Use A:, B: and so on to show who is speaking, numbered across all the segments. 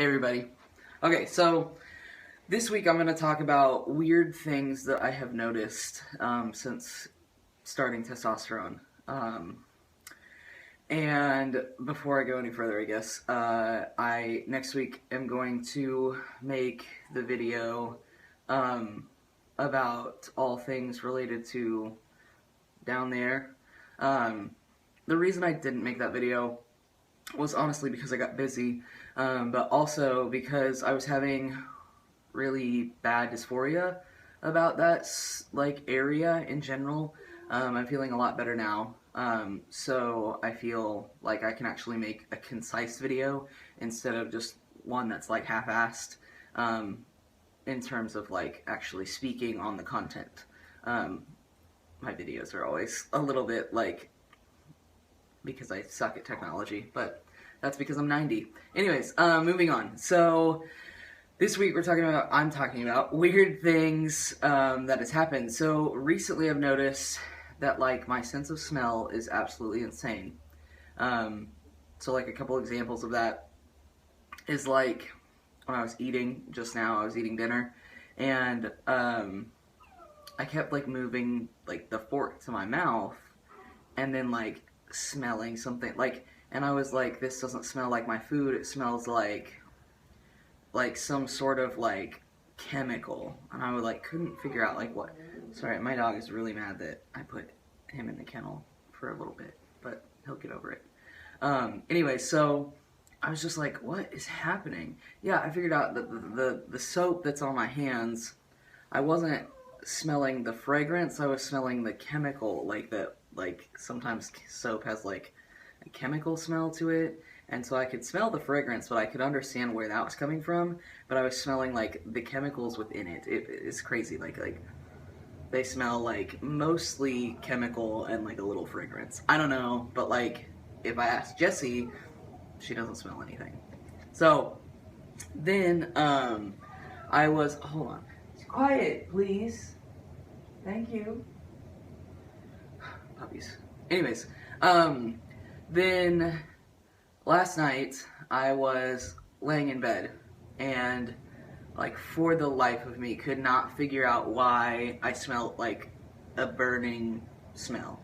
A: Hey everybody. Okay, so this week I'm going to talk about weird things that I have noticed since starting testosterone. And before I go any further, I guess, I next week am going to make the video about all things related to down there. The reason I didn't make that video was honestly because I got busy, but also because I was having really bad dysphoria about that area in general. I'm feeling a lot better now, so I feel like I can actually make a concise video instead of just one that's like half-assed in terms of like actually speaking on the content. My videos are always a little bit like, because I suck at technology, but that's because I'm 90. Anyways, moving on. So this week I'm talking about weird things that has happened. So recently I've noticed that like my sense of smell is absolutely insane. So like a couple examples of that is like when I was eating just now, I was eating dinner, and I kept like moving like the fork to my mouth and then like smelling something like, and I was like, this doesn't smell like my food, it smells like some sort of like chemical, and I would like couldn't figure out like what. Sorry, my dog is really mad that I put him in the kennel for a little bit, but he'll get over it. Anyway, so I was just like, what is happening? Yeah, I figured out that the soap that's on my hands, I wasn't smelling the fragrance, I was smelling the chemical, like sometimes soap has like a chemical smell to it, and so I could smell the fragrance, but I could understand where that was coming from, but I was smelling like the chemicals within it. It's crazy, like they smell like mostly chemical and like a little fragrance. I don't know, but like if I ask Jessie, she doesn't smell anything. So then I was, hold on, quiet please, thank you, puppies. Anyways, then last night I was laying in bed and like for the life of me could not figure out why I smelled like a burning smell.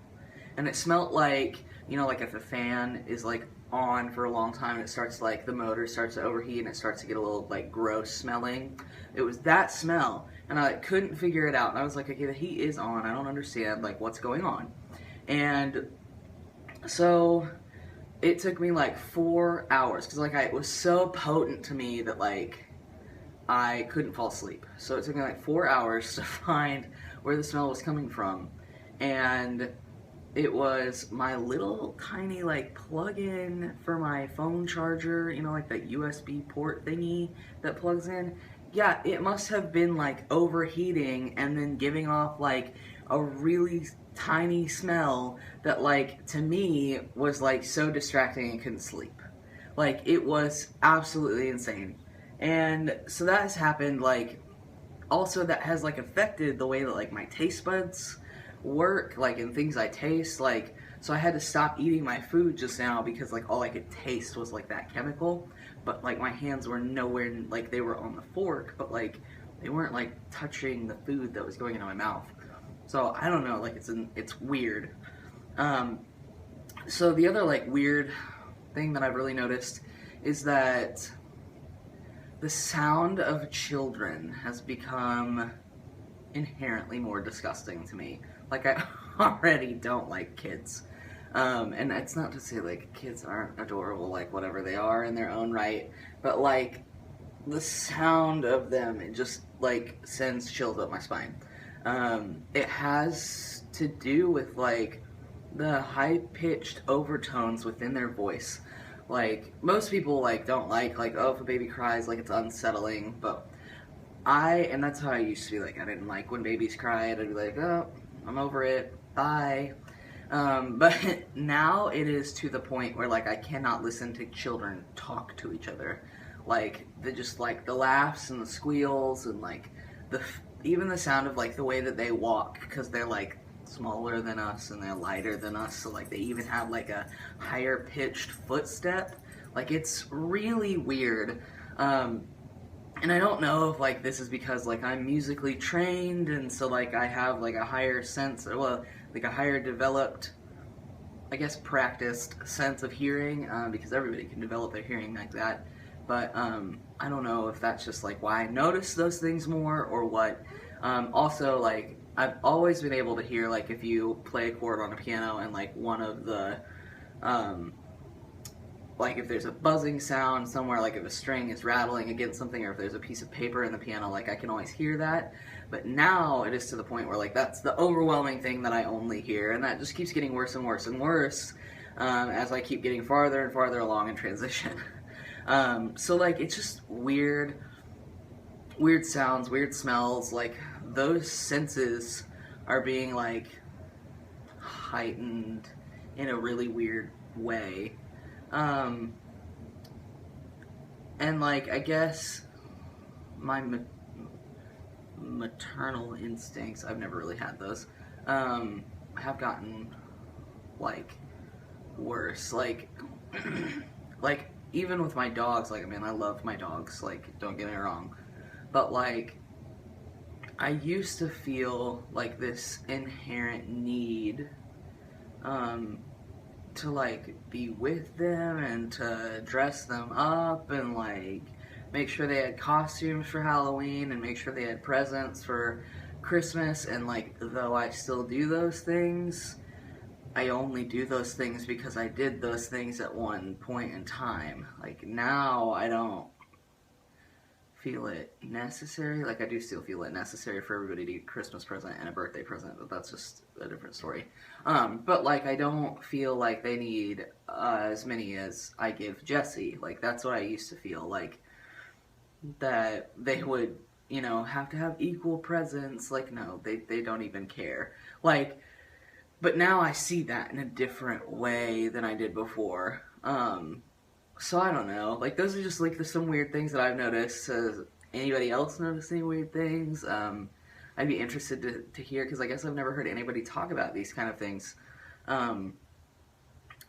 A: And it smelled like, you know, like if a fan is like on for a long time and it starts like the motor starts to overheat and it starts to get a little like gross smelling. It was that smell, and I couldn't figure it out. And I was like, okay, the heat is on, I don't understand like what's going on. And so it took me like 4 hours because like it was so potent to me that like I couldn't fall asleep. So it took me like 4 hours to find where the smell was coming from, and it was my little tiny like plug-in for my phone charger, you know, like that USB port thingy that plugs in. Yeah, it must have been like overheating and then giving off like a really tiny smell that like to me was like so distracting and couldn't sleep. Like it was absolutely insane. And so that has happened, like also that has like affected the way that like my taste buds work, like in things I taste, like so I had to stop eating my food just now because like all I could taste was like that chemical, but like my hands were nowhere, like they were on the fork, but like they weren't like touching the food that was going into my mouth. So I don't know, like it's weird. So the other like weird thing that I've really noticed is that the sound of children has become inherently more disgusting to me. Like I already don't like kids. And it's not to say like kids aren't adorable, like whatever they are in their own right, but like the sound of them, it just like sends chills up my spine. It has to do with like the high-pitched overtones within their voice. Like most people like don't like oh, if a baby cries, like it's unsettling, but and that's how I used to be. Like I didn't like when babies cried. I'd be like, oh, I'm over it, bye. But now it is to the point where like I cannot listen to children talk to each other. Like just like the laughs and the squeals and like even the sound of like the way that they walk, because they're like smaller than us and they're lighter than us, so like they even have like a higher pitched footstep. Like it's really weird. And I don't know if, like, this is because, like, I'm musically trained, and so, like, I have, like, a higher sense, or, well, like, a higher developed, I guess, practiced sense of hearing, because everybody can develop their hearing like that. But, I don't know if that's just, like, why I notice those things more, or what. Also, like, I've always been able to hear, like, if you play a chord on a piano and, like, one of the, um, like if there's a buzzing sound somewhere, like if a string is rattling against something, or if there's a piece of paper in the piano, like I can always hear that. But now it is to the point where, like, that's the overwhelming thing that I only hear, and that just keeps getting worse and worse and worse as I keep getting farther and farther along in transition. So, like, it's just weird sounds, weird smells, like those senses are being, like, heightened in a really weird way. And, like, I guess my maternal instincts, I've never really had those, have gotten, like, worse. Like, like, even with my dogs, like, I mean, I love my dogs, like, don't get me wrong. But, like, I used to feel, like, this inherent need, to, like, be with them and to dress them up and, like, make sure they had costumes for Halloween and make sure they had presents for Christmas. And, like, though I still do those things, I only do those things because I did those things at one point in time. Like, now I don't feel it necessary. Like, I do still feel it necessary for everybody to get a Christmas present and a birthday present, but that's just a different story. But, like, I don't feel like they need as many as I give Jesse. Like, that's what I used to feel, like, that they would, you know, have to have equal presents. Like, no, they don't even care. Like, but now I see that in a different way than I did before. So I don't know. Like, those are just, like, some weird things that I've noticed. Has anybody else noticed any weird things? I'd be interested to hear, because I guess I've never heard anybody talk about these kind of things.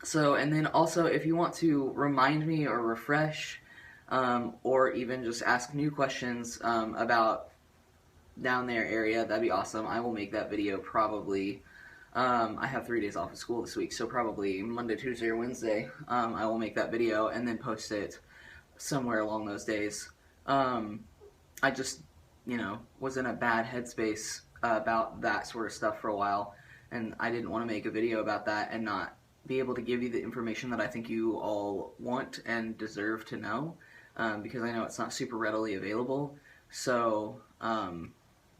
A: So, and then also, if you want to remind me or refresh, or even just ask new questions about down there area, that'd be awesome. I will make that video probably. I have 3 days off of school this week, so probably Monday, Tuesday, or Wednesday, I will make that video and then post it somewhere along those days. I just, you know, was in a bad headspace about that sort of stuff for a while, and I didn't want to make a video about that and not be able to give you the information that I think you all want and deserve to know, because I know it's not super readily available. So,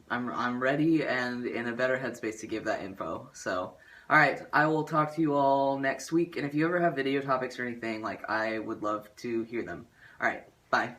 A: I'm ready and in a better headspace to give that info. So, alright, I will talk to you all next week, and if you ever have video topics or anything, like, I would love to hear them. Alright, bye.